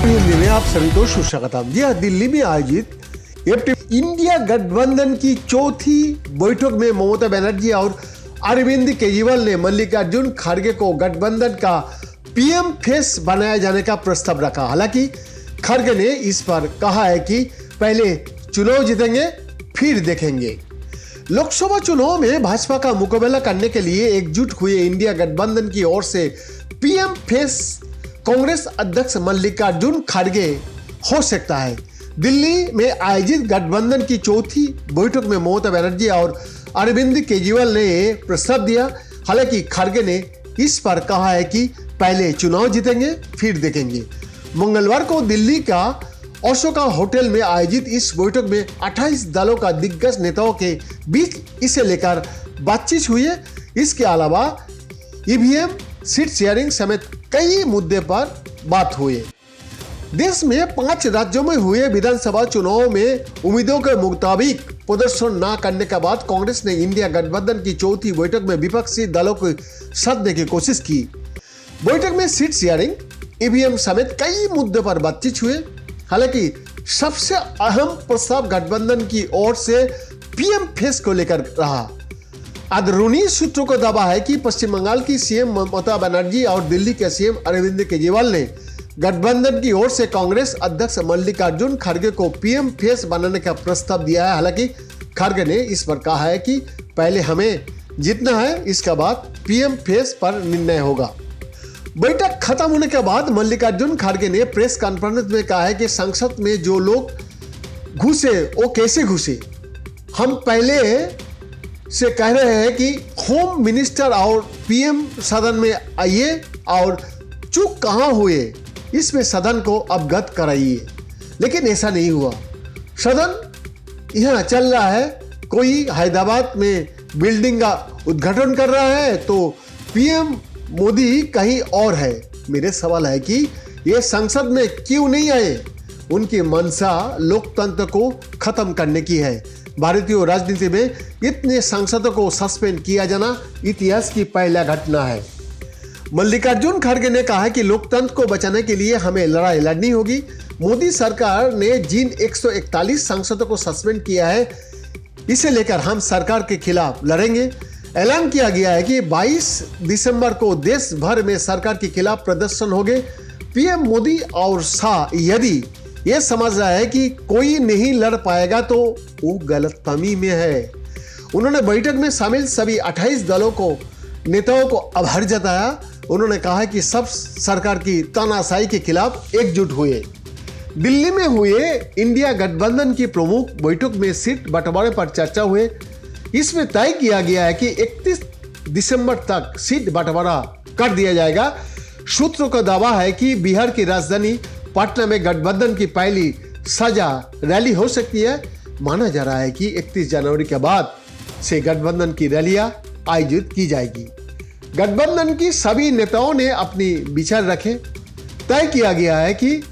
हिंदी में आप सभी को सुस्वागतम। जी हाँ, दिल्ली में आयोजित इंडिया गठबंधन की चौथी बैठक में ममता बनर्जी और अरविंद केजरीवाल ने मल्लिकार्जुन खड़गे को गठबंधन का पीएम फेस बनाया जाने का प्रस्ताव रखा। हालांकि खड़गे ने इस पर कहा है कि पहले चुनाव जीतेंगे फिर देखेंगे। लोकसभा चुनाव में भाजपा का मुकाबला करने के लिए एकजुट हुए इंडिया गठबंधन की ओर से पीएम फेस कांग्रेस अध्यक्ष मल्लिकार्जुन खड़गे हो सकता है। दिल्ली में आयोजित गठबंधन की चौथी बैठक में ममता बनर्जी और अरविंद केजरीवाल ने प्रस्ताव दिया। हालांकि खड़गे ने इस पर कहा है कि पहले चुनाव जीतेंगे फिर देखेंगे। मंगलवार को दिल्ली का अशोका होटल में आयोजित इस बैठक में 28 दलों का दिग्गज नेताओं के बीच इसे लेकर बातचीत हुई है। इसके अलावा ईवीएम, सीट शेयरिंग समेत कई मुद्दे पर बात हुई। देश में 5 राज्यों में हुए विधानसभा चुनाव में उम्मीदों के मुताबिक प्रदर्शन न करने के बाद कांग्रेस ने इंडिया गठबंधन की चौथी बैठक में विपक्षी दलों को सदने की कोशिश की। बैठक में सीट शेयरिंग, ईवीएम समेत कई मुद्दे पर बातचीत हुई। हालांकि सबसे अहम प्रस्ताव गठबंधन की ओर से पीएम फेस को लेकर रहा। अंदरूनी सूत्रों का दावा है कि पश्चिम बंगाल की सीएम ममता बनर्जी और दिल्ली के सीएम अरविंद केजरीवाल ने गठबंधन की ओर से कांग्रेस अध्यक्ष मल्लिकार्जुन खड़गे को पीएम फेस बनाने का प्रस्ताव दिया है। हालांकि खड़गे ने इस पर कहा है कि पहले हमें जीतना है, इसके बाद पीएम फेस पर निर्णय होगा। बैठक खत्म होने के बाद मल्लिकार्जुन खड़गे ने प्रेस कॉन्फ्रेंस में कहा है कि संसद में जो लोग घुसे वो कैसे घुसे। हम पहले से कह रहे हैं कि होम मिनिस्टर और पीएम सदन में आइए और चूक कहां हुए इसमें सदन को अवगत कराइए, लेकिन ऐसा नहीं हुआ। सदन यहां चल रहा है, कोई हैदराबाद में बिल्डिंग का उद्घाटन कर रहा है तो पीएम मोदी कहीं और है। मेरे सवाल है कि ये संसद में क्यों नहीं आए। उनकी मंशा लोकतंत्र को खत्म करने की है। भारतीय राजनीति में इतने सांसदों को सस्पेंड किया जाना इतिहास की पहला घटना है। मल्लिकार्जुन खड़गे ने कहा कि लोकतंत्र को बचाने के लिए हमें लड़ाई लड़नी होगी। मोदी सरकार ने जिन 141 सांसदों को सस्पेंड किया है, इसे लेकर हम सरकार के खिलाफ लड़ेंगे। ऐलान किया गया है कि 22 दिसंबर को देश भर में सरकार के खिलाफ प्रदर्शन होंगे। पीएम मोदी और शाह यदि ये समझ रहा है कि कोई नहीं लड़ पाएगा तो वो गलतफहमी में है। उन्होंने बैठक में शामिल सभी 28 दलों को नेताओं को आभार जताया। उन्होंने कहा कि सब सरकार की तानाशाही के खिलाफ एकजुट हुए। दिल्ली में हुए इंडिया गठबंधन की प्रमुख बैठक में सीट बंटवारे पर चर्चा हुई। इसमें तय किया गया है कि 31 दिसंबर तक सीट बंटवारा कर दिया जाएगा। सूत्रों का दावा है कि बिहार की राजधानी पटना में गठबंधन की पहली साझा रैली हो सकती है। माना जा रहा है कि 31 जनवरी के बाद से गठबंधन की रैलियां आयोजित की जाएगी। गठबंधन की सभी नेताओं ने अपनी विचार रखे। तय किया गया है कि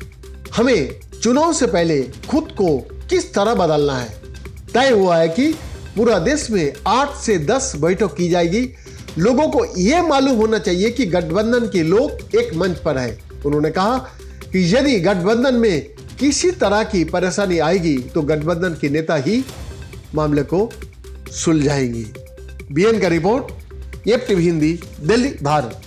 हमें चुनाव से पहले खुद को किस तरह बदलना है। तय हुआ है कि पूरा देश में 8 से 10 बैठक की जाएगी। लोगों को यह मालूम होना चाहिए कि गठबंधन के लोग एक मंच पर है। उन्होंने कहा कि यदि गठबंधन में किसी तरह की परेशानी आएगी तो गठबंधन के नेता ही मामले को सुलझाएंगे। बीएन का report, F TV Hindi, Delhi, Bharat.